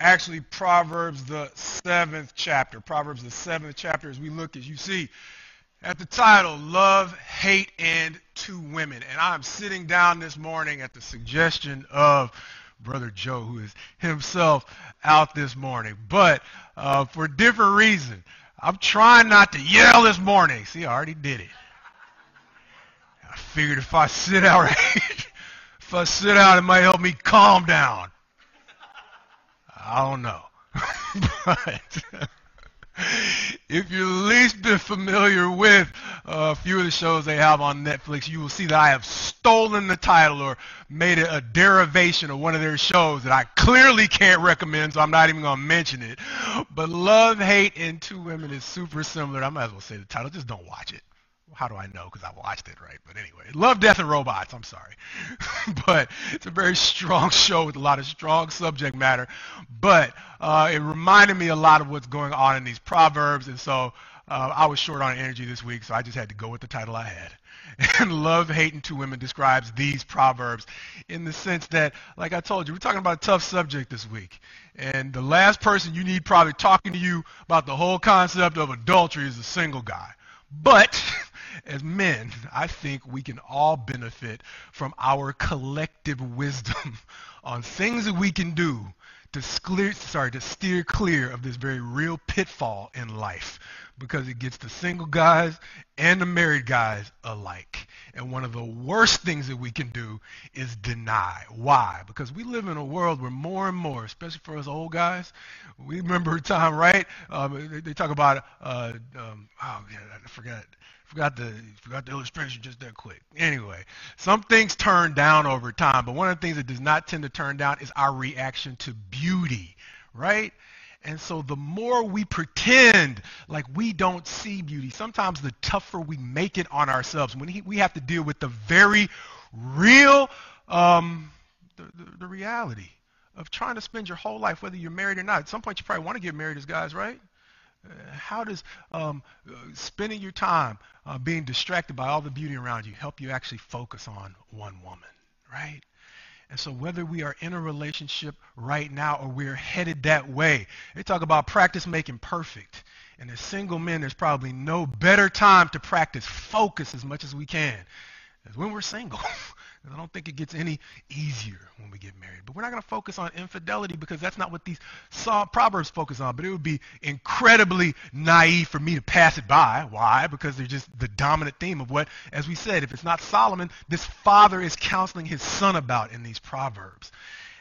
Actually, Proverbs the 7th chapter. Proverbs the 7th chapter, as we look, as you see, at the title, Love, Hate, and Two Women. And I'm sitting down this morning at the suggestion of Brother Joe, who is himself out this morning. But for a different reason. I'm trying not to yell this morning. See, I already did it. I figured if I sit out it might help me calm down. I don't know. But if you've at least been familiar with a few of the shows they have on Netflix, you will see that I have stolen the title or made it a derivation of one of their shows that I clearly can't recommend, so I'm not even going to mention it. But Love, Hate, and Two Women is super similar. I might as well say the title. Just don't watch it. How do I know? Because I watched it, right? But anyway, Love, Death, and Robots. I'm sorry. But it's a very strong show with a lot of strong subject matter. But it reminded me a lot of what's going on in these Proverbs. And so I was short on energy this week, so I just had to go with the title I had. And Love, Hate, and Two Women describes these Proverbs in the sense that, like I told you, we're talking about a tough subject this week. And the last person you need probably talking to you about the whole concept of adultery is a single guy. But as men, I think we can all benefit from our collective wisdom on things that we can do to steer clear of this very real pitfall in life, because it gets the single guys and the married guys alike. And one of the worst things that we can do is deny. Why? Because we live in a world where more and more, especially for us old guys, we remember a time, right? They talk about, I forgot the illustration just that quick. Anyway, some things turn down over time, but one of the things that does not tend to turn down is our reaction to beauty, right? And so the more we pretend like we don't see beauty, sometimes the tougher we make it on ourselves. When we have to deal with the very real, the reality of trying to spend your whole life, whether you're married or not. At some point you probably want to get married as guys, right? How does spending your time being distracted by all the beauty around you help you actually focus on one woman, right? And so whether we are in a relationship right now or we're headed that way, they talk about practice making perfect. And as single men, there's probably no better time to practice focus as much as we can as when we're single. I don't think it gets any easier when we get married. But we're not going to focus on infidelity because that's not what these Proverbs focus on. But it would be incredibly naive for me to pass it by. Why? Because they're just the dominant theme of what, as we said, if it's not Solomon, this father is counseling his son about in these Proverbs.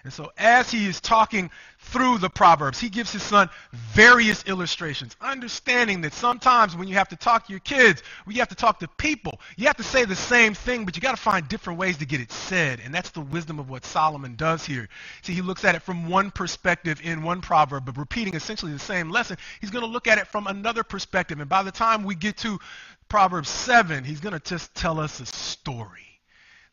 And so as he is talking through the Proverbs, he gives his son various illustrations, understanding that sometimes when you have to talk to your kids, when you have to talk to people, you have to say the same thing, but you got to find different ways to get it said. And that's the wisdom of what Solomon does here. See, he looks at it from one perspective in one proverb, but repeating essentially the same lesson. He's going to look at it from another perspective. And by the time we get to Proverbs 7, he's going to just tell us a story.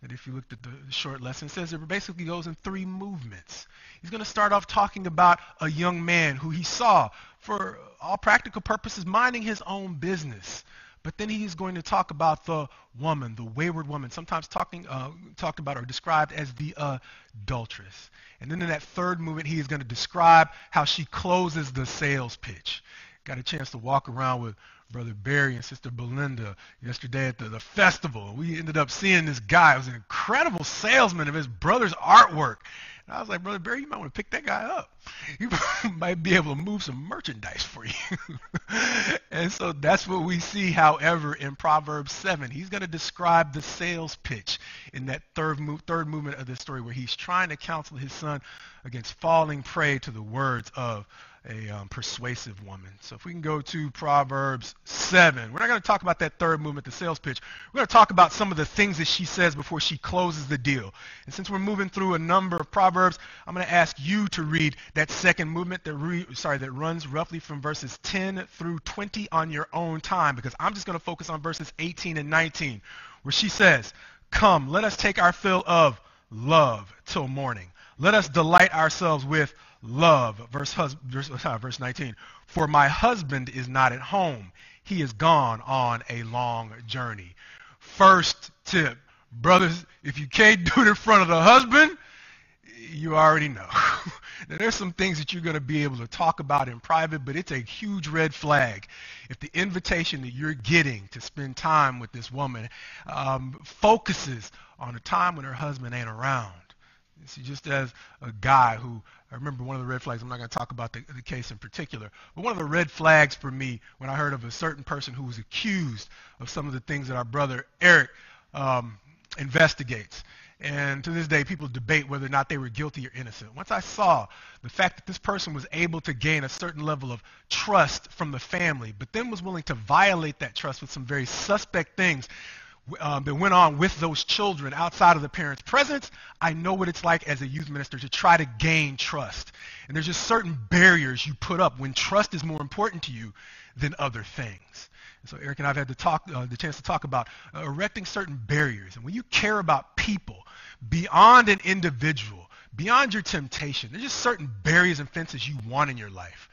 That if you looked at the short lesson, it says it basically goes in three movements. He's going to start off talking about a young man who he saw, for all practical purposes, minding his own business. But then he is going to talk about the woman, the wayward woman, sometimes talked about or described as the adulteress. And then in that third movement, he is going to describe how she closes the sales pitch. Got a chance to walk around with Brother Barry and Sister Belinda yesterday at the festival. We ended up seeing this guy. He was an incredible salesman of his brother's artwork. And I was like, Brother Barry, you might want to pick that guy up. He might be able to move some merchandise for you. And so that's what we see, however, in Proverbs 7. He's going to describe the sales pitch in that third movement of this story, where he's trying to counsel his son against falling prey to the words of a persuasive woman. So if we can go to Proverbs 7. We're not going to talk about that third movement, the sales pitch. We're going to talk about some of the things that she says before she closes the deal. And since we're moving through a number of Proverbs, I'm going to ask you to read that second movement that runs roughly from verses 10 through 20 on your own time, because I'm just going to focus on verses 18 and 19, where she says, "Come, let us take our fill of love till morning. Let us delight ourselves with love." Verse 19. "For my husband is not at home. He is gone on a long journey." First tip, brothers, if you can't do it in front of the husband, You already know. Now, there's some things that you're going to be able to talk about in private, but it's a huge red flag if the invitation that you're getting to spend time with this woman focuses on a time when her husband ain't around. See, just as a guy who, I remember one of the red flags, I'm not going to talk about the case in particular, but one of the red flags for me when I heard of a certain person who was accused of some of the things that our brother Eric investigates. And to this day, people debate whether or not they were guilty or innocent. Once I saw the fact that this person was able to gain a certain level of trust from the family, but then was willing to violate that trust with some very suspect things that went on with those children outside of the parents' presence, I know what it's like as a youth minister to try to gain trust. And there's just certain barriers you put up when trust is more important to you than other things. And so Eric and I have had the chance to talk about erecting certain barriers. And when you care about people beyond an individual, beyond your temptation, there's just certain barriers and fences you want in your life.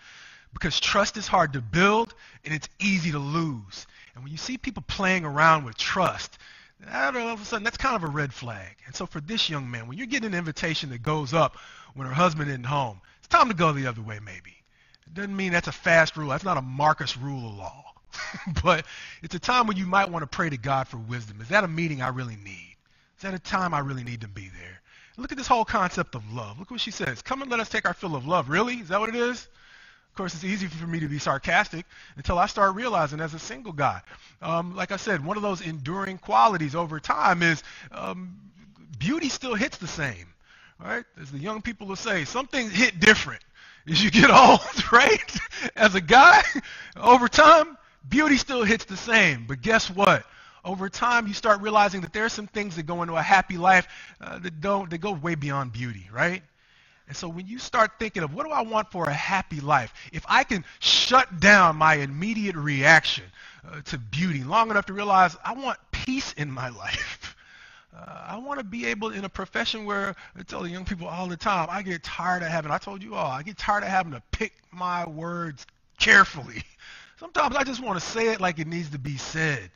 Because trust is hard to build and it's easy to lose. And when you see people playing around with trust, all of a sudden that's kind of a red flag. And so for this young man, when you're getting an invitation that goes up when her husband isn't home, it's time to go the other way maybe. It doesn't mean that's a fast rule. That's not a Marcus rule of law. But it's a time when you might want to pray to God for wisdom. Is that a meeting I really need? Is that a time I really need to be there? Look at this whole concept of love. Look what she says. Come and let us take our fill of love. Really? Is that what it is? Of course, it's easy for me to be sarcastic until I start realizing as a single guy, like I said, one of those enduring qualities over time is beauty still hits the same, right? As the young people will say, some things hit different as you get old, right? As a guy, over time, beauty still hits the same. But guess what? Over time, you start realizing that there are some things that go into a happy life that go way beyond beauty, right? And so when you start thinking of what do I want for a happy life, if I can shut down my immediate reaction to beauty long enough to realize I want peace in my life. I want to be able in a profession where I tell the young people all the time, I get tired of having to pick my words carefully. Sometimes I just want to say it like it needs to be said.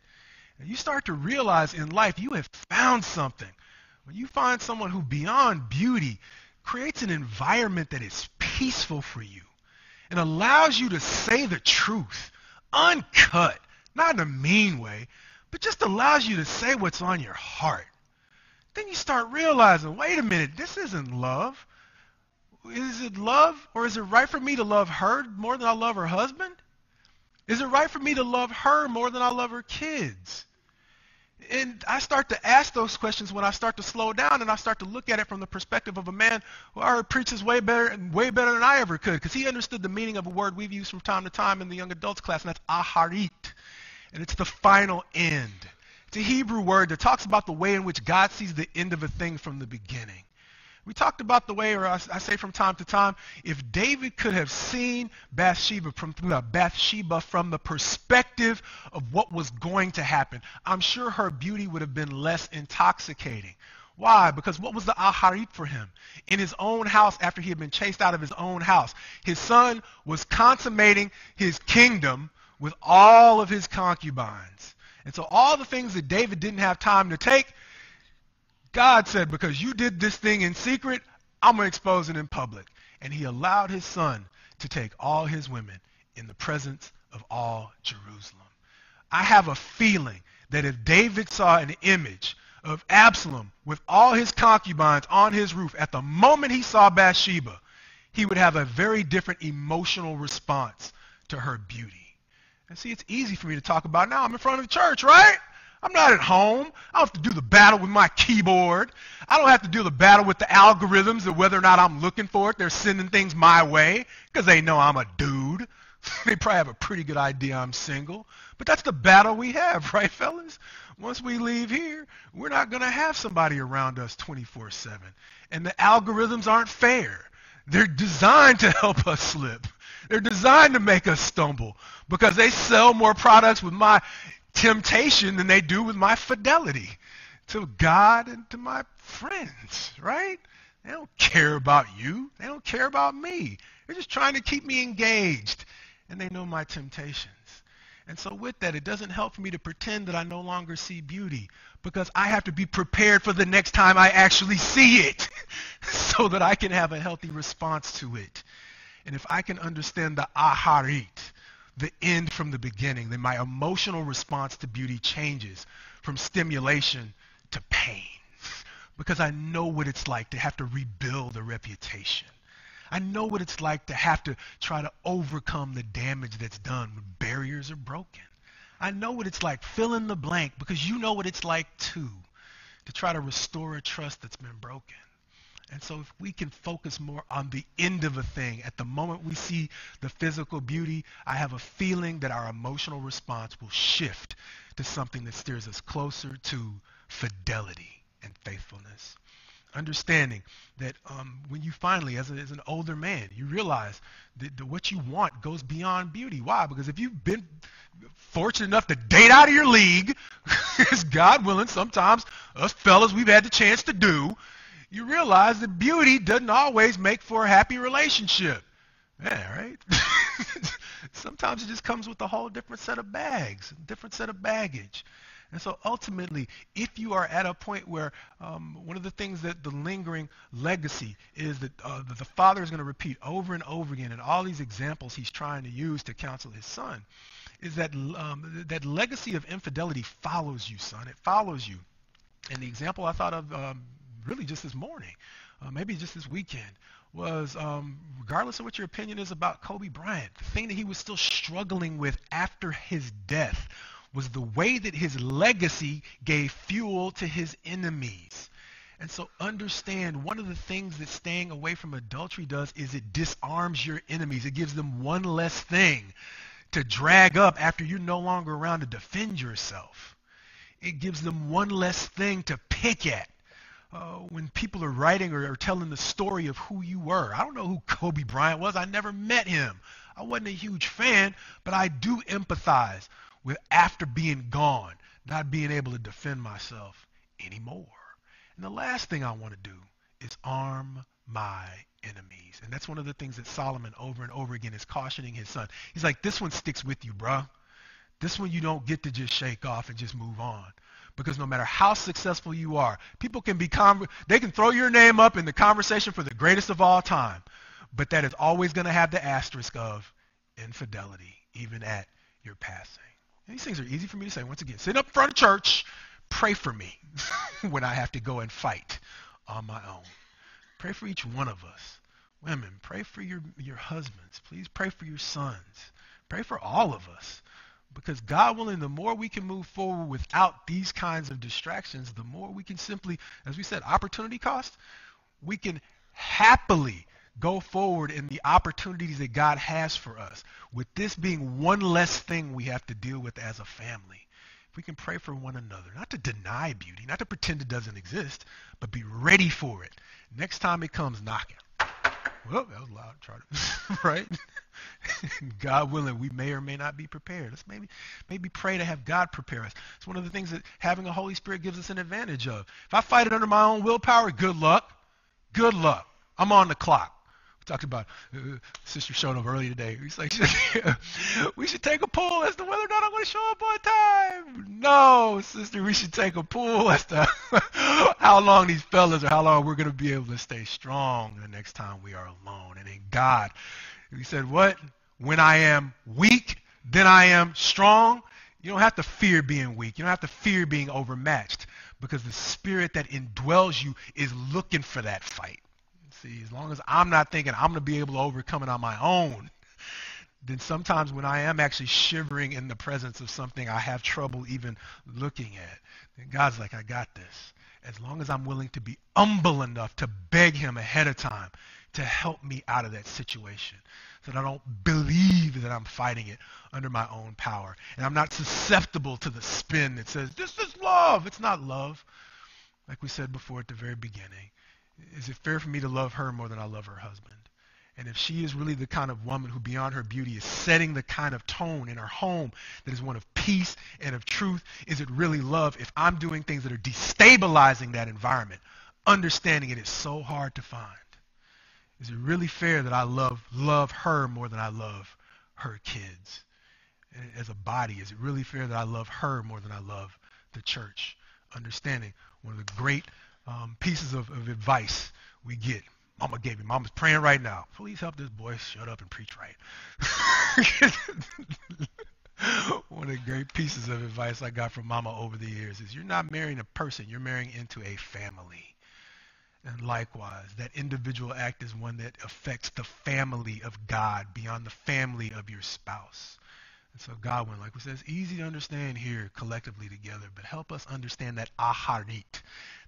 And you start to realize in life you have found something. When you find someone who beyond beauty creates an environment that is peaceful for you and allows you to say the truth, uncut, not in a mean way, but just allows you to say what's on your heart. Then you start realizing, wait a minute, this isn't love. Is it love, or is it right for me to love her more than I love her husband? Is it right for me to love her more than I love her kids? And I start to ask those questions when I start to slow down and I start to look at it from the perspective of a man who I heard preaches way better than I ever could, because he understood the meaning of a word we've used from time to time in the young adults class, and that's aharit. And it's the final end. It's a Hebrew word that talks about the way in which God sees the end of a thing from the beginning. We talked about the way, or I say from time to time, if David could have seen Bathsheba from the perspective of what was going to happen, I'm sure her beauty would have been less intoxicating. Why? Because what was the aharit for him? In his own house, after he had been chased out of his own house, his son was consummating his kingdom with all of his concubines. And so all the things that David didn't have time to take, God said, because you did this thing in secret, I'm going to expose it in public. And he allowed his son to take all his women in the presence of all Jerusalem. I have a feeling that if David saw an image of Absalom with all his concubines on his roof at the moment he saw Bathsheba, he would have a very different emotional response to her beauty. And see, it's easy for me to talk about now. I'm in front of the church, right? I'm not at home. I don't have to do the battle with my keyboard. I don't have to do the battle with the algorithms of whether or not I'm looking for it. They're sending things my way because they know I'm a dude. They probably have a pretty good idea I'm single. But that's the battle we have, right, fellas? Once we leave here, we're not going to have somebody around us 24/7. And the algorithms aren't fair. They're designed to help us slip. They're designed to make us stumble because they sell more products with my temptation than they do with my fidelity to God and to my friends, right? They don't care about you. They don't care about me. They're just trying to keep me engaged, and they know my temptations. And so with that, it doesn't help for me to pretend that I no longer see beauty, because I have to be prepared for the next time I actually see it so that I can have a healthy response to it. And if I can understand the aharit, the end from the beginning, then my emotional response to beauty changes from stimulation to pain, because I know what it's like to have to rebuild a reputation. I know what it's like to have to try to overcome the damage that's done when barriers are broken. I know what it's like, fill in the blank, because you know what it's like too, to try to restore a trust that's been broken. And so if we can focus more on the end of a thing, at the moment we see the physical beauty, I have a feeling that our emotional response will shift to something that steers us closer to fidelity and faithfulness. Understanding that when you finally, as an older man, you realize that what you want goes beyond beauty. Why? Because if you've been fortunate enough to date out of your league, as God willing, sometimes us fellas, we've had the chance to do, you realize that beauty doesn't always make for a happy relationship. Yeah, right? Sometimes it just comes with a whole different set of bags, different set of baggage. And so ultimately, if you are at a point where one of the things that the lingering legacy is that the father is going to repeat over and over again, and all these examples he's trying to use to counsel his son, is that that legacy of infidelity follows you, son. It follows you. And the example I thought of really just this morning, maybe just this weekend, was regardless of what your opinion is about Kobe Bryant, the thing that he was still struggling with after his death was the way that his legacy gave fuel to his enemies. And so understand, one of the things that staying away from adultery does is it disarms your enemies. It gives them one less thing to drag up after you're no longer around to defend yourself. It gives them one less thing to pick at. When people are writing or telling the story of who you were. I don't know who Kobe Bryant was. I never met him. I wasn't a huge fan, but I do empathize with after being gone, not being able to defend myself anymore. And the last thing I want to do is arm my enemies. And that's one of the things that Solomon over and over again is cautioning his son. He's like, this one sticks with you, bruh. This one you don't get to just shake off and just move on. Because no matter how successful you are, people can they can throw your name up in the conversation for the greatest of all time. But that is always going to have the asterisk of infidelity, even at your passing. And these things are easy for me to say. Once again, sit up front of church, pray for me when I have to go and fight on my own. Pray for each one of us. Women, pray for your husbands. Please pray for your sons. Pray for all of us. Because God willing, the more we can move forward without these kinds of distractions, the more we can simply, as we said, opportunity cost, we can happily go forward in the opportunities that God has for us. With this being one less thing we have to deal with as a family, if we can pray for one another, not to deny beauty, not to pretend it doesn't exist, but be ready for it. Next time it comes knocking. Well, that was loud. Try to, right? God willing, we may or may not be prepared. Let's maybe pray to have God prepare us. It's one of the things that having a Holy Spirit gives us an advantage of. If I fight it under my own willpower, good luck. Good luck. I'm on the clock. We talked about sister showing up early today. He's like, we should take a poll as to whether or not I'm going to show up on time. No, sister, we should take a poll as to how long these fellas or how long we're going to be able to stay strong the next time we are alone. And in God, he said, what? When I am weak, then I am strong. You don't have to fear being weak. You don't have to fear being overmatched, because the spirit that indwells you is looking for that fight. See, as long as I'm not thinking I'm going to be able to overcome it on my own, then sometimes when I am actually shivering in the presence of something I have trouble even looking at, then God's like, I got this. As long as I'm willing to be humble enough to beg him ahead of time to help me out of that situation, so that I don't believe that I'm fighting it under my own power. And I'm not susceptible to the spin that says, this is love. It's not love. Like we said before at the very beginning, is it fair for me to love her more than I love her husband? And if she is really the kind of woman who beyond her beauty is setting the kind of tone in her home that is one of peace and of truth, is it really love if I'm doing things that are destabilizing that environment, understanding it is so hard to find? Is it really fair that I love her more than I love her kids? as a body? Is it really fair that I love her more than I love the church? Understanding one of the great pieces of advice we get. Mama gave me. Mama's praying right now. Please help this boy shut up and preach right. One of the great pieces of advice I got from Mama over the years is you're not marrying a person, you're marrying into a family. And likewise, that individual act is one that affects the family of God beyond the family of your spouse. And so Godwin, like we said, it's easy to understand here collectively together, but help us understand that aharit,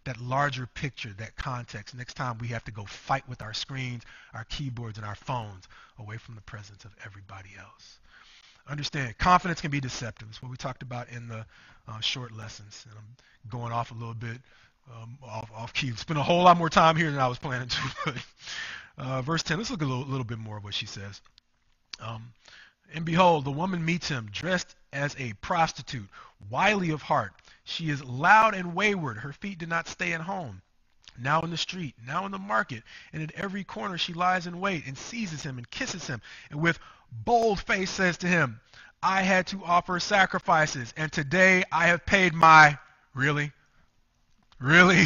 that larger picture, that context. Next time we have to go fight with our screens, our keyboards, and our phones away from the presence of everybody else. Understand, confidence can be deceptive. It's what we talked about in the short lessons. And I'm going off a little bit off key. Spent a whole lot more time here than I was planning to. But verse 10, let's look a little bit more of what she says. And behold, the woman meets him, dressed as a prostitute, wily of heart. She is loud and wayward. Her feet do not stay at home. Now in the street, now in the market, and at every corner she lies in wait and seizes him and kisses him, and with bold face says to him, I had to offer sacrifices, and today I have paid my... Really? Really?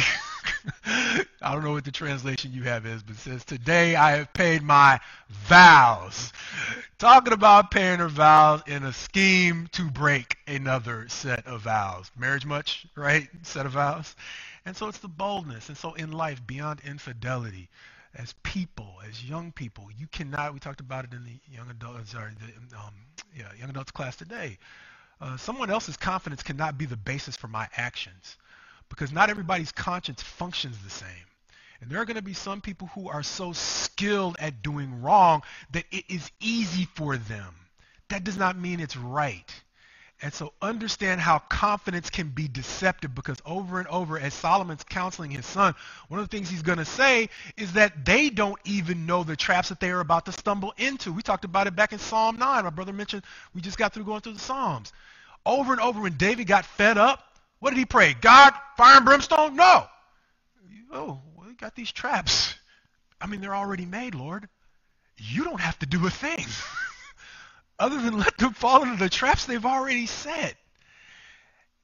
I don't know what the translation you have is, but it says, today I have paid my vows. Talking about paying her vows in a scheme to break another set of vows. Marriage much, right? Set of vows. And so it's the boldness. And so in life, beyond infidelity, as people, as young people, you cannot, we talked about it in the young adults class today. Someone else's confidence cannot be the basis for my actions, because not everybody's conscience functions the same. And there are going to be some people who are so skilled at doing wrong that it is easy for them. That does not mean it's right. And so understand how confidence can be deceptive, because over and over, as Solomon's counseling his son, one of the things he's going to say is that they don't even know the traps that they are about to stumble into. We talked about it back in Psalm 9. My brother mentioned we just got through going through the Psalms. Over and over, when David got fed up, what did he pray? God, fire and brimstone? No. Oh, well, we got these traps. I mean, they're already made, Lord. You don't have to do a thing other than let them fall into the traps they've already set.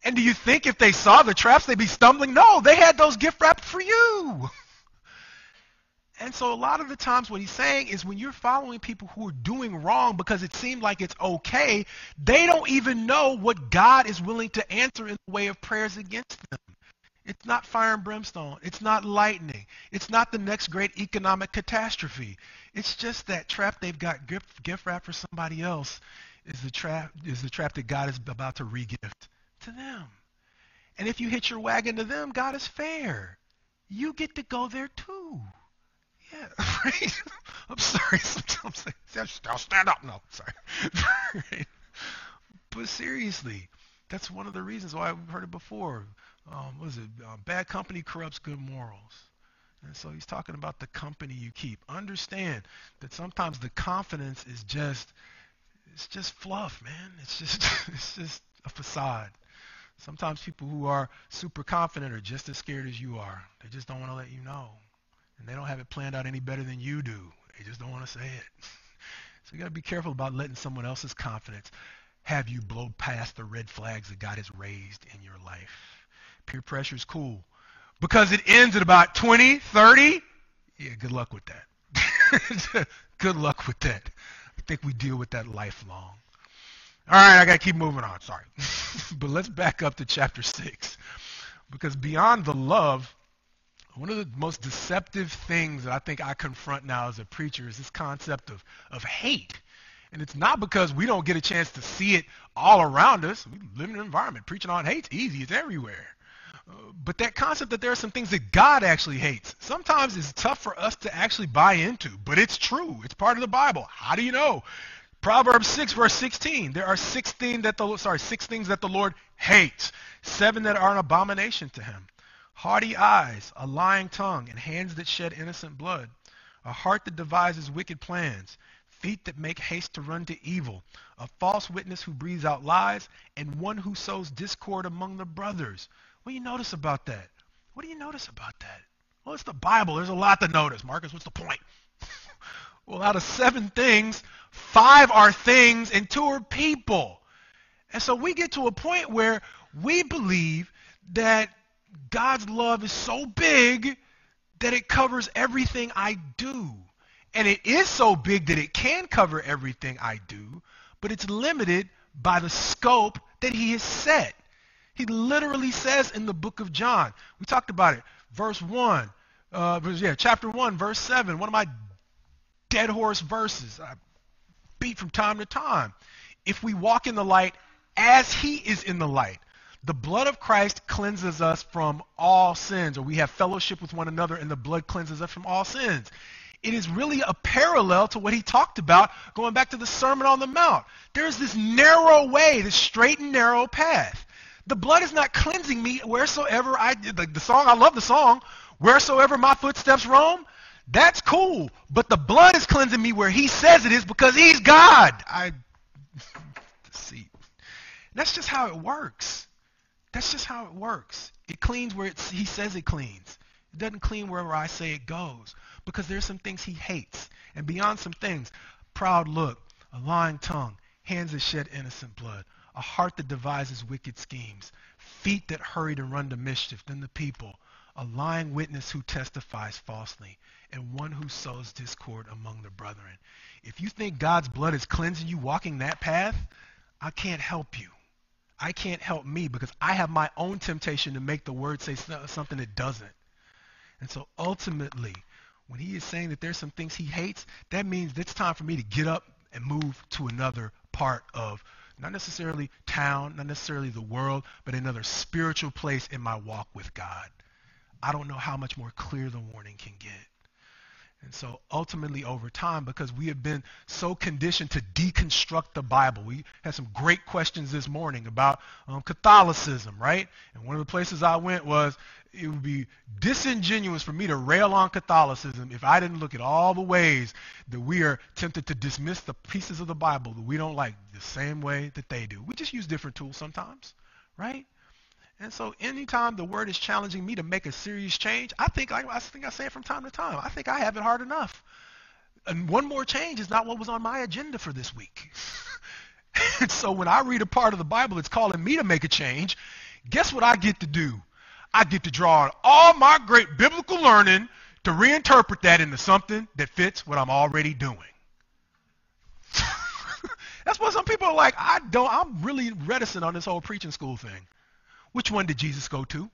And do you think if they saw the traps, they'd be stumbling? No, they had those gift wrapped for you. And so a lot of the times what he's saying is when you're following people who are doing wrong because it seemed like it's okay, they don't even know what God is willing to answer in the way of prayers against them. It's not fire and brimstone. It's not lightning. It's not the next great economic catastrophe. It's just that trap they've got gift wrapped for somebody else is the trap that God is about to re-gift to them. And if you hitch your wagon to them, God is fair. You get to go there too. Yeah, right? I'm sorry. Sometimes I'll stand up. No, sorry. Right? But seriously, that's one of the reasons why we've heard it before. What is it? Bad company corrupts good morals. And so he's talking about the company you keep. Understand that sometimes the confidence is just fluff, man. It's just a facade. Sometimes people who are super confident are just as scared as you are. They just don't want to let you know. And they don't have it planned out any better than you do. They just don't want to say it. So you got to be careful about letting someone else's confidence have you blow past the red flags that God has raised in your life. Peer pressure is cool because it ends at about 20, 30. Yeah, good luck with that. Good luck with that. I think we deal with that lifelong. All right, I got to keep moving on. Sorry. But let's back up to chapter 6, because beyond the love, one of the most deceptive things that I think I confront now as a preacher is this concept of hate. And it's not because we don't get a chance to see it all around us. We live in an environment. Preaching on hate's easy. It's everywhere. But that concept that there are some things that God actually hates, sometimes it's tough for us to actually buy into. But it's true. It's part of the Bible. How do you know? Proverbs 6, verse 16. There are 6 things that the Lord hates. 7 that are an abomination to him. Haughty eyes, a lying tongue, and hands that shed innocent blood. A heart that devises wicked plans. Feet that make haste to run to evil. A false witness who breathes out lies. And one who sows discord among the brothers. What do you notice about that? What do you notice about that? Well, it's the Bible. There's a lot to notice. Marcus, what's the point? Well, out of 7 things, 5 are things and 2 are people. And so we get to a point where we believe that God's love is so big that it covers everything I do. And it is so big that it can cover everything I do, but it's limited by the scope that he has set. He literally says in the book of John, we talked about it, chapter 1, verse 7, one of my dead horse verses I beat from time to time. If we walk in the light as he is in the light, the blood of Christ cleanses us from all sins, or we have fellowship with one another and the blood cleanses us from all sins. It is really a parallel to what he talked about going back to the Sermon on the Mount. There's this narrow way, this straight and narrow path. The blood is not cleansing me wheresoever I love the song, wheresoever my footsteps roam. That's cool, but the blood is cleansing me where he says it is because he's God. See, that's just how it works. That's just how it works. It cleans where he says it cleans. It doesn't clean wherever I say it goes, because there's some things he hates. And beyond some things, proud look, a lying tongue, hands that shed innocent blood, a heart that devises wicked schemes, feet that hurry to run to mischief, then the people, a lying witness who testifies falsely, and one who sows discord among the brethren. If you think God's blood is cleansing you walking that path, I can't help you. I can't help me, because I have my own temptation to make the word say something it doesn't. And so ultimately, when he is saying that there's some things he hates, that means it's time for me to get up and move to another part of, not necessarily town, not necessarily the world, but another spiritual place in my walk with God. I don't know how much more clear the warning can get. And so ultimately over time, because we have been so conditioned to deconstruct the Bible, we had some great questions this morning about Catholicism, right? And one of the places I went was, it would be disingenuous for me to rail on Catholicism if I didn't look at all the ways that we are tempted to dismiss the pieces of the Bible that we don't like the same way that they do. We just use different tools sometimes, right? And so anytime the word is challenging me to make a serious change, I think I say it from time to time. I think I have it hard enough. And one more change is not what was on my agenda for this week. And so when I read a part of the Bible that's calling me to make a change, guess what I get to do? I get to draw on all my great biblical learning to reinterpret that into something that fits what I'm already doing. That's what some people are like, I'm really reticent on this whole preaching school thing. Which one did Jesus go to?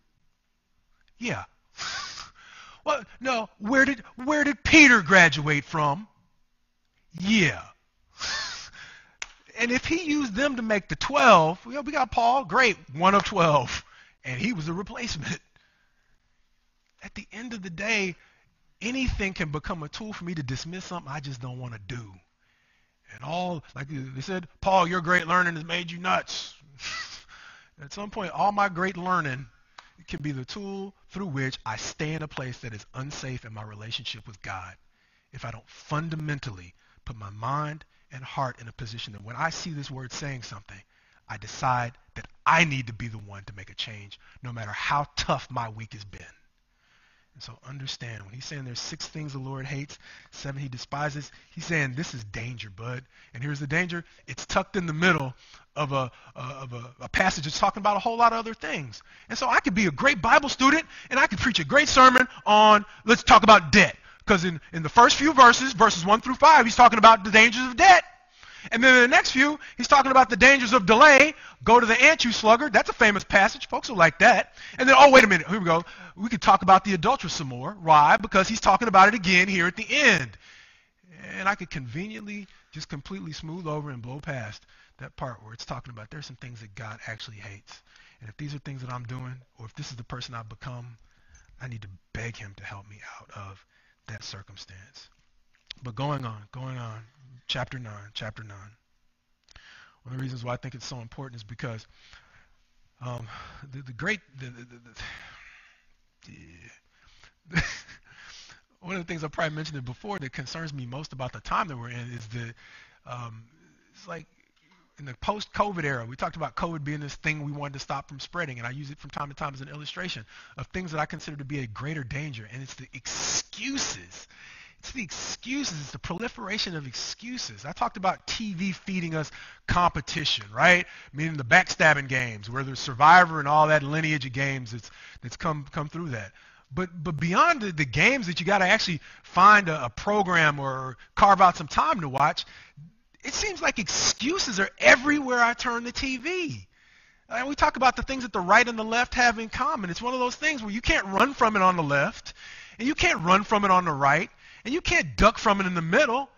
Yeah. Well, no, where did Peter graduate from? Yeah. And if he used them to make the 12, we got Paul, great, one of 12. And he was a replacement. At the end of the day, anything can become a tool for me to dismiss something I just don't want to do. And all, like they said, Paul, your great learning has made you nuts. At some point, all my great learning can be the tool through which I stay in a place that is unsafe in my relationship with God if I don't fundamentally put my mind and heart in a position that when I see this word saying something, I decide that I need to be the one to make a change, no matter how tough my week has been. And so understand, when he's saying there's 6 things the Lord hates, 7 he despises, he's saying this is danger, bud. And here's the danger. It's tucked in the middle of a passage that's talking about a whole lot of other things. And so I could be a great Bible student, and I could preach a great sermon on, let's talk about debt. Because in the first few verses 1 through 5, he's talking about the dangers of debt. And then in the next few, he's talking about the dangers of delay. Go to the ant, you sluggard. That's a famous passage. Folks will like that. And then, oh, wait a minute. Here we go. We could talk about the adulteress some more. Why? Because he's talking about it again here at the end. And I could conveniently just completely smooth over and blow past that part where it's talking about there's some things that God actually hates. And if these are things that I'm doing, or if this is the person I've become, I need to beg him to help me out of that circumstance. But going on. Chapter 9. One of the reasons why I think it's so important is because one of the things I probably mentioned it before that concerns me most about the time that we're in is that it's like in the post-COVID era, we talked about COVID being this thing we wanted to stop from spreading, and I use it from time to time as an illustration of things that I consider to be a greater danger, and it's the excuses It's the excuses. It's the proliferation of excuses. I talked about TV feeding us competition, right? Meaning the backstabbing games, where there's Survivor and all that lineage of games that's come through that. But beyond the games that you got to actually find a program or carve out some time to watch, it seems like excuses are everywhere I turn the TV. And we talk about the things that the right and the left have in common. It's one of those things where you can't run from it on the left, and you can't run from it on the right, and you can't duck from it in the middle.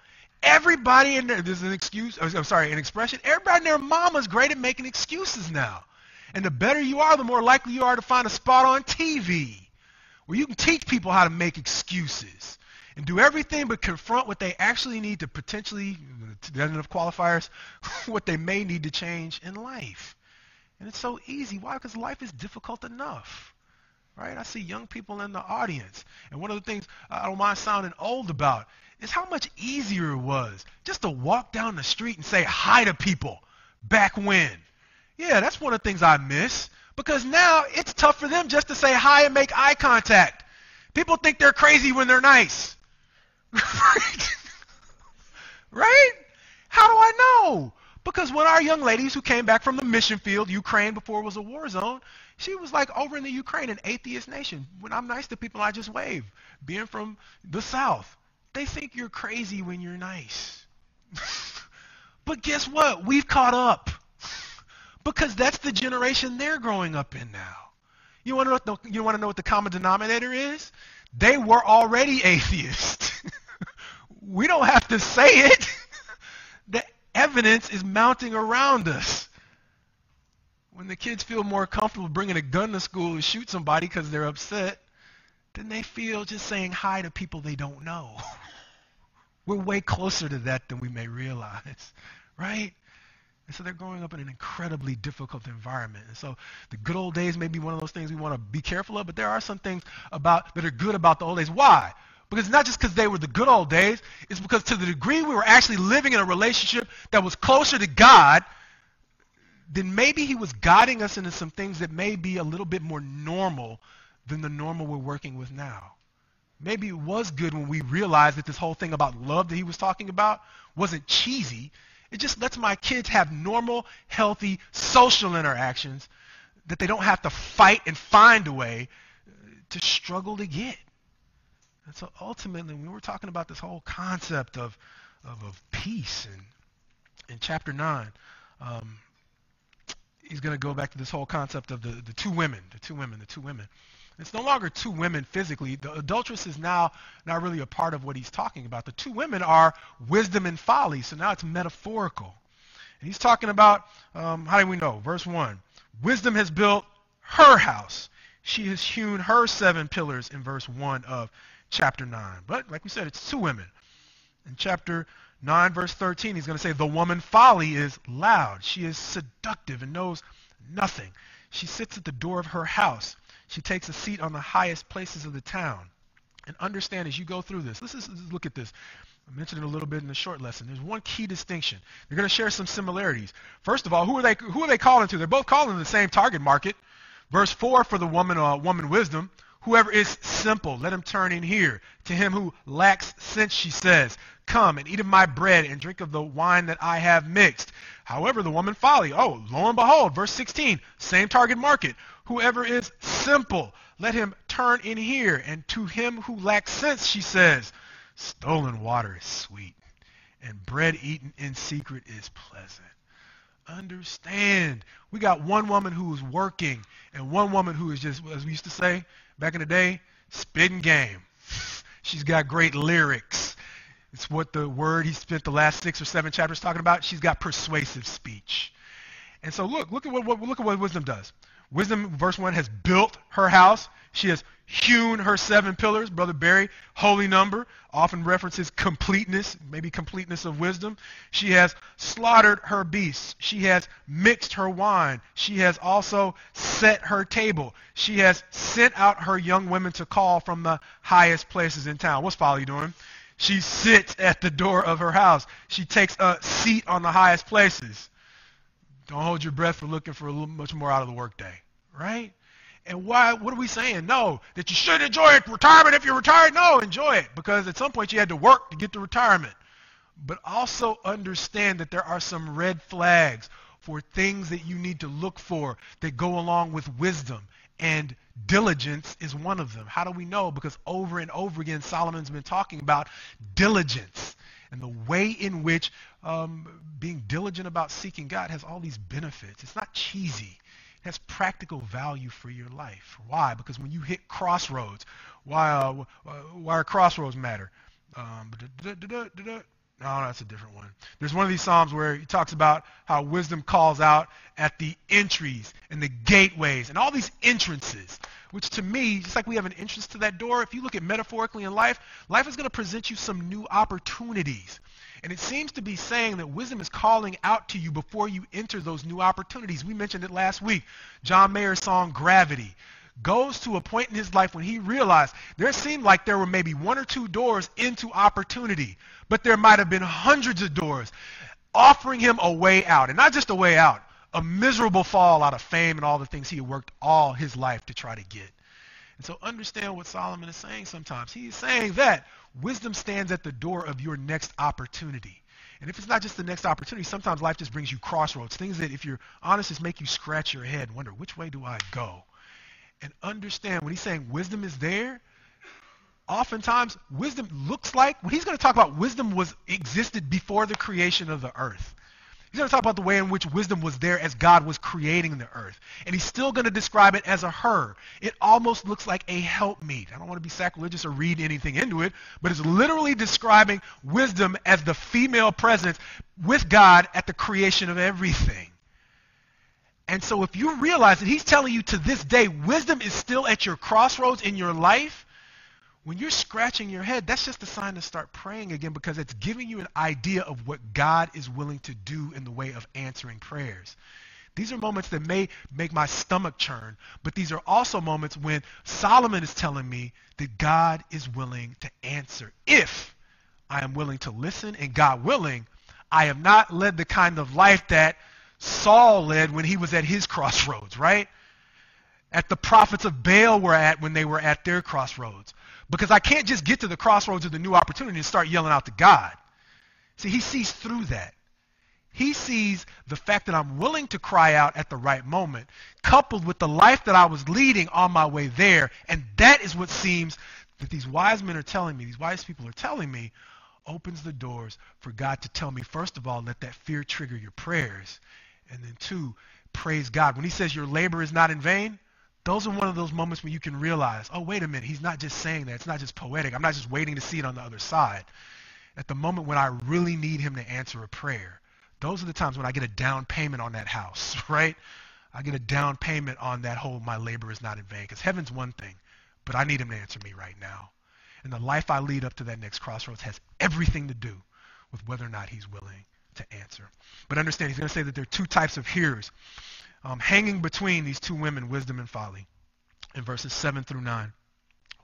Everybody in there, there's an expression. Everybody and their mama's great at making excuses now. And the better you are, the more likely you are to find a spot on TV where you can teach people how to make excuses and do everything but confront what they actually need to potentially, there's enough qualifiers, what they may need to change in life. And it's so easy. Why? Because life is difficult enough. Right? I see young people in the audience. And one of the things I don't mind sounding old about is how much easier it was just to walk down the street and say hi to people back when. Yeah, that's one of the things I miss. Because now it's tough for them just to say hi and make eye contact. People think they're crazy when they're nice. Right? How do I know? Because when our young ladies who came back from the mission field, Ukraine before it was a war zone, she was like over in the Ukraine, an atheist nation. When I'm nice to people, I just wave. Being from the South, they think you're crazy when you're nice. But guess what? We've caught up. Because that's the generation they're growing up in now. You want to know what the common denominator is? They were already atheists. We don't have to say it. The evidence is mounting around us. When the kids feel more comfortable bringing a gun to school and shoot somebody because they're upset, then they feel just saying hi to people they don't know. We're way closer to that than we may realize, right? And so they're growing up in an incredibly difficult environment. And so the good old days may be one of those things we want to be careful of, but there are some things that are good about the old days. Why? Because it's not just because they were the good old days. It's because to the degree we were actually living in a relationship that was closer to God, then maybe he was guiding us into some things that may be a little bit more normal than the normal we're working with now. Maybe it was good when we realized that this whole thing about love that he was talking about wasn't cheesy. It just lets my kids have normal, healthy, social interactions that they don't have to fight and find a way to struggle to get. And so ultimately, when we're talking about this whole concept of peace in chapter 9, he's going to go back to this whole concept of the two women. It's no longer two women physically. The adulteress is now not really a part of what he's talking about. The two women are wisdom and folly, so now it's metaphorical. And he's talking about, how do we know? Verse 1, wisdom has built her house. She has hewn her 7 pillars in verse 1 of chapter 9. But like we said, it's two women. In chapter 9, verse 13, he's going to say, the woman folly is loud. She is seductive and knows nothing. She sits at the door of her house. She takes a seat on the highest places of the town. And understand as you go through this, let's look at this. I mentioned it a little bit in the short lesson. There's one key distinction. They're going to share some similarities. First of all, who are they calling to? They're both calling to the same target market. Verse 4 for the woman wisdom. Whoever is simple, let him turn in here. To him who lacks sense, she says, come and eat of my bread and drink of the wine that I have mixed. However, the woman folly, oh, lo and behold, verse 16, same target market. Whoever is simple, let him turn in here. And to him who lacks sense, she says, stolen water is sweet, and bread eaten in secret is pleasant. Understand, we got one woman who is working and one woman who is just, as we used to say back in the day, spitting game. She's got great lyrics. It's what the word he spent the last 6 or 7 chapters talking about. She's got persuasive speech. And so look at what wisdom does. Wisdom, verse 1, has built her house. She has hewn her 7 pillars. Brother Barry, holy number, often references completeness, maybe completeness of wisdom. She has slaughtered her beasts. She has mixed her wine. She has also set her table. She has sent out her young women to call from the highest places in town. What's Folly doing? She sits at the door of her house. She takes a seat on the highest places. Don't hold your breath for looking for a little much more out of the workday, right? And why? What are we saying? No, that you should enjoy it, retirement if you're retired. No, enjoy it, because at some point you had to work to get to retirement. But also understand that there are some red flags for things that you need to look for that go along with wisdom. And diligence is one of them. How do we know? Because over and over again, Solomon's been talking about diligence and the way in which being diligent about seeking God has all these benefits. It's not cheesy. It has practical value for your life. Why? Because when you hit crossroads, why are crossroads matter? No, that's a different one. There's one of these Psalms where he talks about how wisdom calls out at the entries and the gateways and all these entrances, which to me, just like we have an entrance to that door, if you look at metaphorically in life, life is going to present you some new opportunities. And it seems to be saying that wisdom is calling out to you before you enter those new opportunities. We mentioned it last week. John Mayer's song, Gravity, goes to a point in his life when he realized there seemed like there were maybe one or two doors into opportunity, but there might have been hundreds of doors offering him a way out. And not just a way out, a miserable fall out of fame and all the things he had worked all his life to try to get. And so understand what Solomon is saying sometimes. He is saying that wisdom stands at the door of your next opportunity. And if it's not just the next opportunity, sometimes life just brings you crossroads, things that, if you're honest, just make you scratch your head and wonder, which way do I go? And understand, when he's saying wisdom is there, oftentimes wisdom looks like, when he's going to talk about wisdom existed before the creation of the earth. He's going to talk about the way in which wisdom was there as God was creating the earth. And he's still going to describe it as a her. It almost looks like a helpmeet. I don't want to be sacrilegious or read anything into it, but it's literally describing wisdom as the female presence with God at the creation of everything. And so if you realize that he's telling you to this day, wisdom is still at your crossroads in your life, when you're scratching your head, that's just a sign to start praying again, because it's giving you an idea of what God is willing to do in the way of answering prayers. These are moments that may make my stomach churn, but these are also moments when Solomon is telling me that God is willing to answer if I am willing to listen, and God willing, I have not led the kind of life that Saul led when he was at his crossroads, right? At the prophets of Baal were at when they were at their crossroads. Because I can't just get to the crossroads of the new opportunity and start yelling out to God. See, he sees through that. He sees the fact that I'm willing to cry out at the right moment, coupled with the life that I was leading on my way there. And that is what seems that these wise men are telling me, these wise people are telling me, opens the doors for God to tell me, first of all, let that fear trigger your prayers. And then two, praise God. When he says your labor is not in vain, those are one of those moments when you can realize, oh, wait a minute, he's not just saying that. It's not just poetic. I'm not just waiting to see it on the other side. At the moment when I really need him to answer a prayer, those are the times when I get a down payment on that house, right? I get a down payment on that whole my labor is not in vain. Because heaven's one thing, but I need him to answer me right now. And the life I lead up to that next crossroads has everything to do with whether or not he's willing to answer. But understand, he's going to say that there are two types of hearers. Hanging between these two women, wisdom and folly, in verses 7 through 9.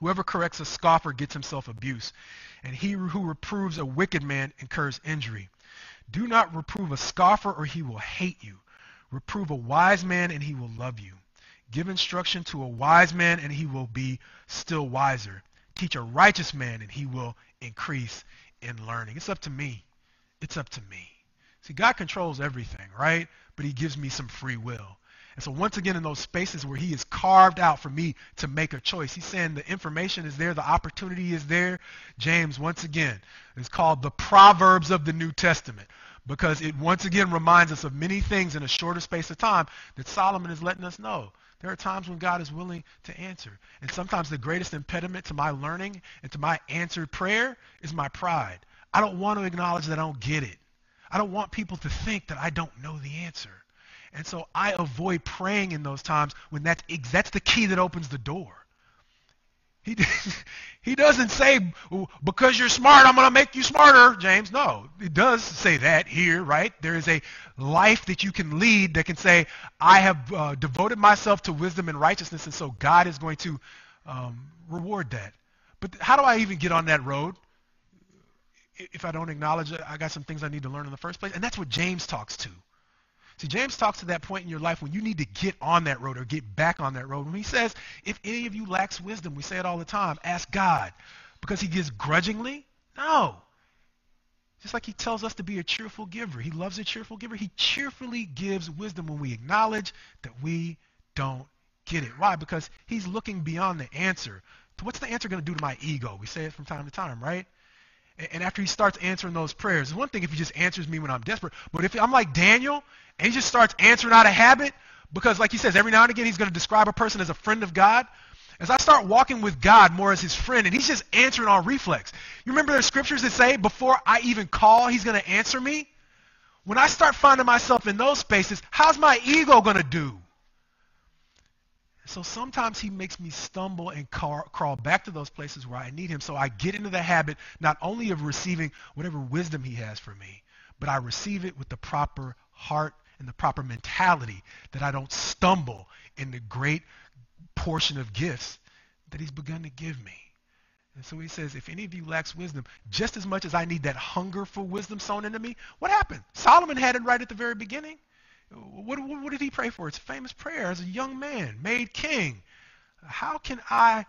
Whoever corrects a scoffer gets himself abuse, and he who reproves a wicked man incurs injury. Do not reprove a scoffer, or he will hate you. Reprove a wise man, and he will love you. Give instruction to a wise man, and he will be still wiser. Teach a righteous man, and he will increase in learning. It's up to me. It's up to me. See, God controls everything, right? But he gives me some free will. And so once again, in those spaces where he is carved out for me to make a choice, he's saying the information is there, the opportunity is there. James, once again, is called the Proverbs of the New Testament, because it once again reminds us of many things in a shorter space of time that Solomon is letting us know. There are times when God is willing to answer. And sometimes the greatest impediment to my learning and to my answered prayer is my pride. I don't want to acknowledge that I don't get it. I don't want people to think that I don't know the answer. And so I avoid praying in those times when that's the key that opens the door. He doesn't say, because you're smart, I'm going to make you smarter, James. No, it does say that here, right? There is a life that you can lead that can say, I have devoted myself to wisdom and righteousness, and so God is going to reward that. But how do I even get on that road if I don't acknowledge that I got some things I need to learn in the first place? And that's what James talks to. See, James talks to that point in your life when you need to get on that road or get back on that road. When he says, if any of you lacks wisdom, we say it all the time, ask God. Because he gives grudgingly? No. Just like he tells us to be a cheerful giver. He loves a cheerful giver. He cheerfully gives wisdom when we acknowledge that we don't get it. Why? Because he's looking beyond the answer. What's the answer going to do to my ego? We say it from time to time, right? And after he starts answering those prayers, it's one thing if he just answers me when I'm desperate, but if I'm like Daniel and he just starts answering out of habit, because like he says, every now and again he's going to describe a person as a friend of God. As I start walking with God more as his friend, and he's just answering on reflex. You remember there's scriptures that say, before I even call, he's going to answer me? When I start finding myself in those spaces, how's my ego going to do? So sometimes he makes me stumble and crawl back to those places where I need him. So I get into the habit not only of receiving whatever wisdom he has for me, but I receive it with the proper heart and the proper mentality, that I don't stumble in the great portion of gifts that he's begun to give me. And so he says, if any of you lacks wisdom, just as much as I need that hunger for wisdom sown into me, what happened? Solomon had it right at the very beginning. What did he pray for? It's a famous prayer as a young man, made king. How can I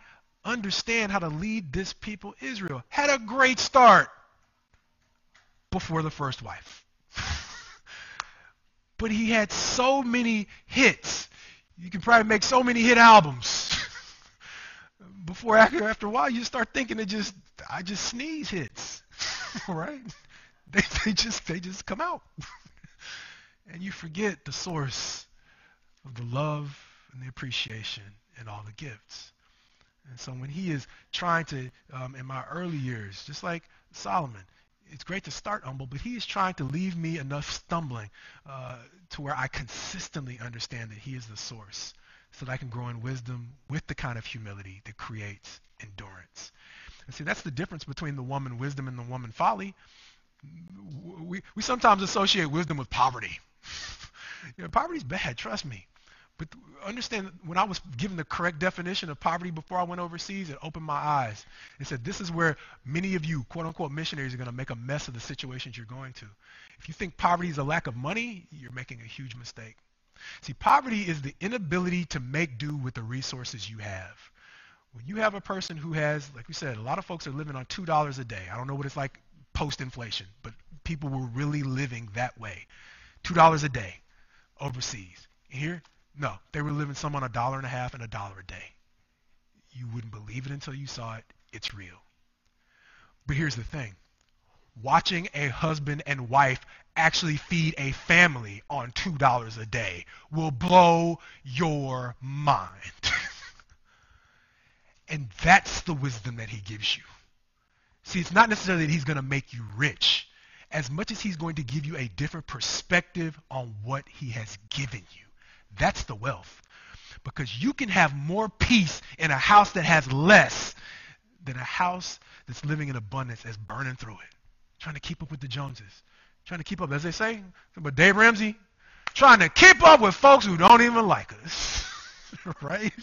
understand how to lead this people, Israel? Had a great start before the first wife. But he had so many hits. You can probably make so many hit albums. Before, after a while, you start thinking I just sneeze hits, right? They just come out. And you forget the source of the love and the appreciation and all the gifts. And so when he is trying to, in my early years, just like Solomon, it's great to start humble, but he is trying to leave me enough stumbling to where I consistently understand that he is the source, so that I can grow in wisdom with the kind of humility that creates endurance. And see, that's the difference between the woman wisdom and the woman folly. We sometimes associate wisdom with poverty. Poverty's bad, trust me. But understand, when I was given the correct definition of poverty before I went overseas, it opened my eyes. It said, this is where many of you, quote unquote, missionaries are going to make a mess of the situations you're going to. If you think poverty is a lack of money, you're making a huge mistake. See, poverty is the inability to make do with the resources you have. When you have a person who has, like we said, a lot of folks are living on $2 a day. I don't know what it's like post-inflation, but people were really living that way. $2 a day overseas. Here, no, they were living some on $1.50 and $1 a day. You wouldn't believe it until you saw it. It's real. But here's the thing. Watching a husband and wife actually feed a family on $2 a day will blow your mind. And that's the wisdom that he gives you. See, it's not necessarily that he's going to make you rich, as much as he's going to give you a different perspective on what he has given you. That's the wealth. Because you can have more peace in a house that has less than a house that's living in abundance, that's burning through it. Trying to keep up with the Joneses. Trying to keep up, as they say, but Dave Ramsey, trying to keep up with folks who don't even like us. Right?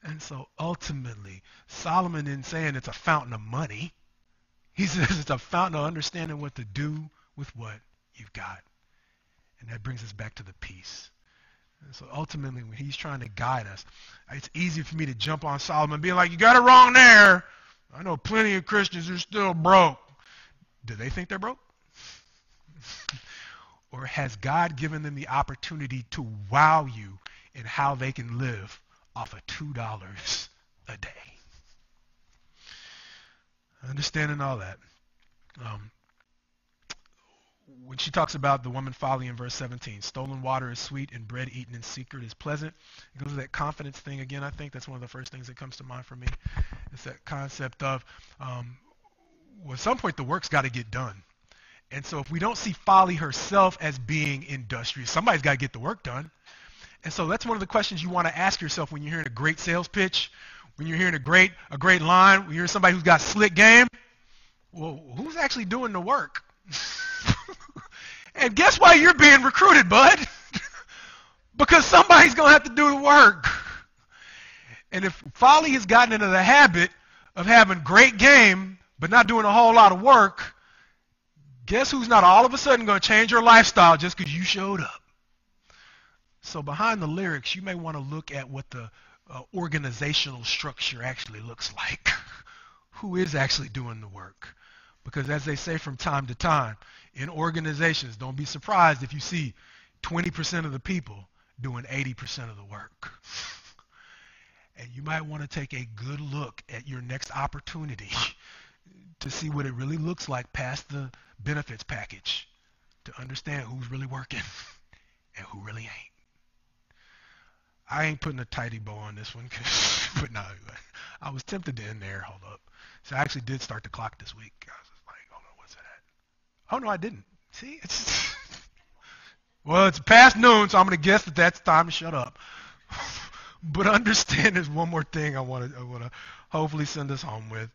And so ultimately, Solomon isn't saying it's a fountain of money. He says it's a fountain of understanding what to do with what you've got. And that brings us back to the peace. And so ultimately, when he's trying to guide us, it's easy for me to jump on Solomon being like, you got it wrong there. I know plenty of Christians are still broke. Do they think they're broke? Or has God given them the opportunity to wow you in how they can live off of $2 a day? Understanding all that. When she talks about the woman folly in verse 17, stolen water is sweet and bread eaten in secret is pleasant. It goes to that confidence thing again. I think that's one of the first things that comes to mind for me. It's that concept of, well, at some point the work's got to get done. And so if we don't see folly herself as being industrious, somebody's got to get the work done. And so that's one of the questions you want to ask yourself when you're hearing a great sales pitch, when you're hearing a great line, when you're hearing somebody who's got slick game. Well, who's actually doing the work? And guess why you're being recruited, bud? Because somebody's going to have to do the work. And if folly has gotten into the habit of having great game but not doing a whole lot of work, Guess who's not all of a sudden going to change your lifestyle just because you showed up? So behind the lyrics, you may want to look at what the organizational structure actually looks like. Who is actually doing the work? Because as they say from time to time, in organizations, don't be surprised if you see 20% of the people doing 80% of the work. And you might want to take a good look at your next opportunity to see what it really looks like past the benefits package, to understand who's really working and who really ain't. I ain't putting a tidy bow on this one, but no, I was tempted to end there. Hold up. So I actually did start the clock this week. I was just like, hold on, what's it at? Oh, no, I didn't. See, it's well, it's past noon, so I'm going to guess that that's time to shut up. But understand there's one more thing I want to hopefully send us home with.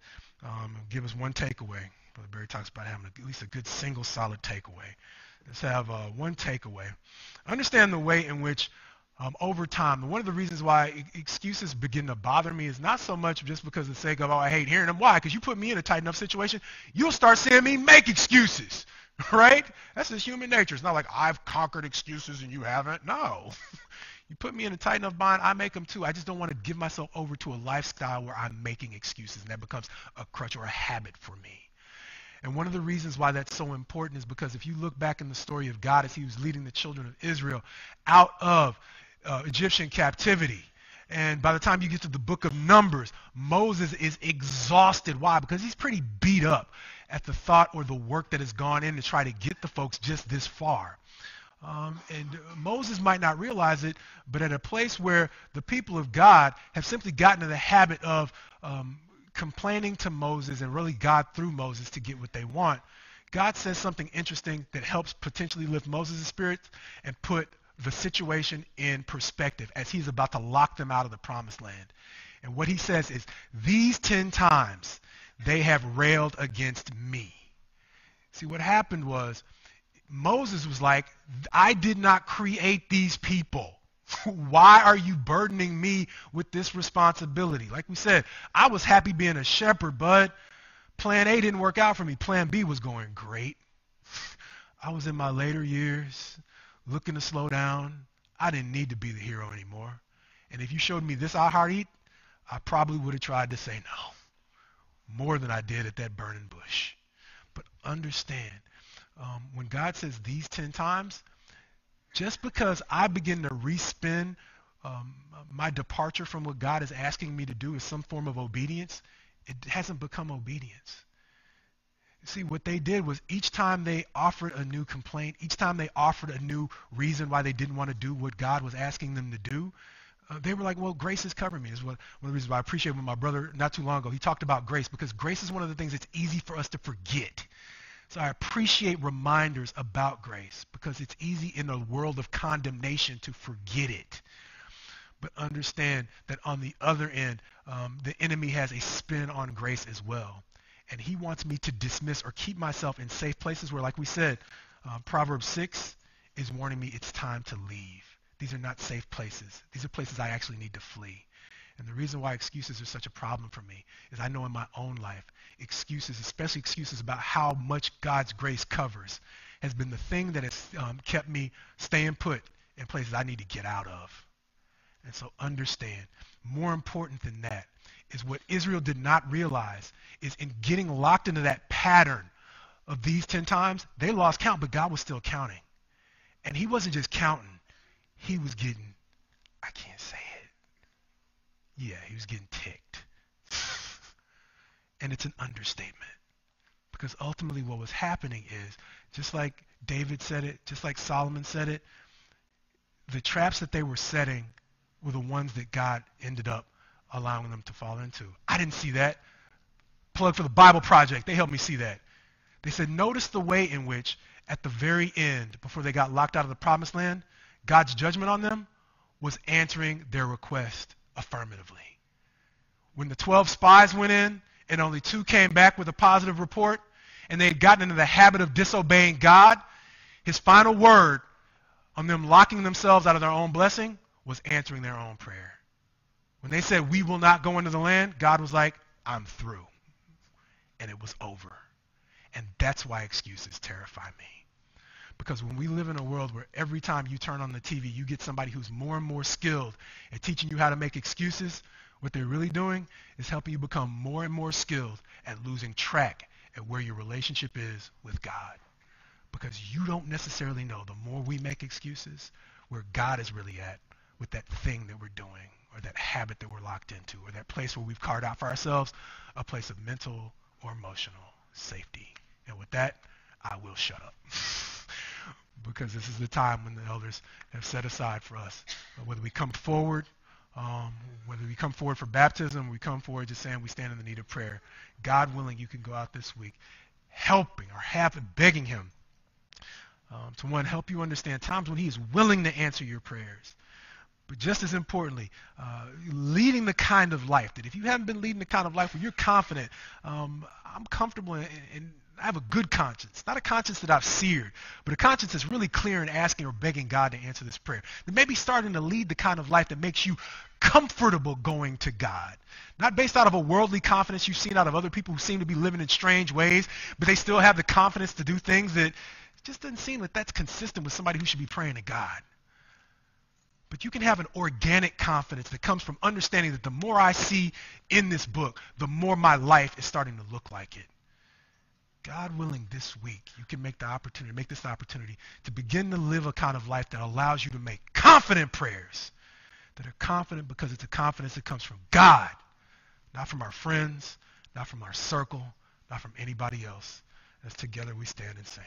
Give us one takeaway. Brother Barry talks about having at least a good single solid takeaway. Let's have one takeaway. Understand the way in which over time, one of the reasons why excuses begin to bother me is not so much just because of the sake of, oh, I hate hearing them. Why? Because you put me in a tight enough situation, you'll start seeing me make excuses, right? That's just human nature. It's not like I've conquered excuses and you haven't. No. You put me in a tight enough bind, I make them too. I just don't want to give myself over to a lifestyle where I'm making excuses, and that becomes a crutch or a habit for me. And one of the reasons why that's so important is because if you look back in the story of God as he was leading the children of Israel out of Egyptian captivity, and by the time you get to the book of Numbers, Moses is exhausted. Why? Because he's pretty beat up at the thought or the work that has gone in to try to get the folks just this far. And Moses might not realize it, but at a place where the people of God have simply gotten in the habit of complaining to Moses and really God through Moses to get what they want, God says something interesting that helps potentially lift Moses' spirit and put the situation in perspective as he's about to lock them out of the promised land. And what he says is, these 10 times they have railed against me. See, what happened was, Moses was like, I did not create these people. Why are you burdening me with this responsibility? Like we said, I was happy being a shepherd, but plan A didn't work out for me. Plan B was going great. I was in my later years, looking to slow down. I didn't need to be the hero anymore. And if you showed me this I heart eat, I probably would have tried to say no, more than I did at that burning bush. But understand, when God says these 10 times, just because I begin to respin my departure from what God is asking me to do as some form of obedience, it hasn't become obedience. See, what they did was each time they offered a new complaint, each time they offered a new reason why they didn't want to do what God was asking them to do, they were like, well, grace is covering me. This is one of the reasons why I appreciate when my brother, not too long ago, he talked about grace, because grace is one of the things that's easy for us to forget. So I appreciate reminders about grace because it's easy in a world of condemnation to forget it. But understand that on the other end, the enemy has a spin on grace as well. And he wants me to dismiss or keep myself in safe places where, like we said, Proverbs 6 is warning me it's time to leave. These are not safe places. These are places I actually need to flee. And the reason why excuses are such a problem for me is I know in my own life, excuses, especially excuses about how much God's grace covers, has been the thing that has kept me staying put in places I need to get out of. And so understand, more important than that is what Israel did not realize is in getting locked into that pattern of these 10 times, they lost count, but God was still counting. And he wasn't just counting, he was getting, I can't say it. Yeah, he was getting ticked. And it's an understatement. Because ultimately what was happening is, just like David said it, just like Solomon said it, the traps that they were setting were the ones that God ended up allowing them to fall into. I didn't see that. Plug for the Bible Project. They helped me see that. They said, notice the way in which at the very end, before they got locked out of the promised land, God's judgment on them was answering their request affirmatively. When the 12 spies went in and only 2 came back with a positive report, and they had gotten into the habit of disobeying God, his final word on them locking themselves out of their own blessing was answering their own prayer. When they said, we will not go into the land, God was like, I'm through. And it was over. And that's why excuses terrify me. Because when we live in a world where every time you turn on the TV, you get somebody who's more and more skilled at teaching you how to make excuses, what they're really doing is helping you become more and more skilled at losing track at where your relationship is with God. Because you don't necessarily know, the more we make excuses, where God is really at with that thing that we're doing, or that habit that we're locked into, or that place where we've carved out for ourselves a place of mental or emotional safety. And with that, I will shut up. Because this is the time when the elders have set aside for us. Whether we come forward, whether we come forward for baptism, or we come forward just saying we stand in the need of prayer, God willing, you can go out this week helping or begging him to, one, help you understand times when he is willing to answer your prayers. But just as importantly, leading the kind of life that if you haven't been leading the kind of life where you're confident, I'm comfortable in I have a good conscience, not a conscience that I've seared, but a conscience that's really clear and asking or begging God to answer this prayer. That maybe starting to lead the kind of life that makes you comfortable going to God. Not based out of a worldly confidence you've seen out of other people who seem to be living in strange ways, but they still have the confidence to do things that just doesn't seem like that's consistent with somebody who should be praying to God. But you can have an organic confidence that comes from understanding that the more I see in this book, the more my life is starting to look like it. God willing, this week, you can make this the opportunity to begin to live a kind of life that allows you to make confident prayers that are confident because it's a confidence that comes from God, not from our friends, not from our circle, not from anybody else. As together we stand and sing.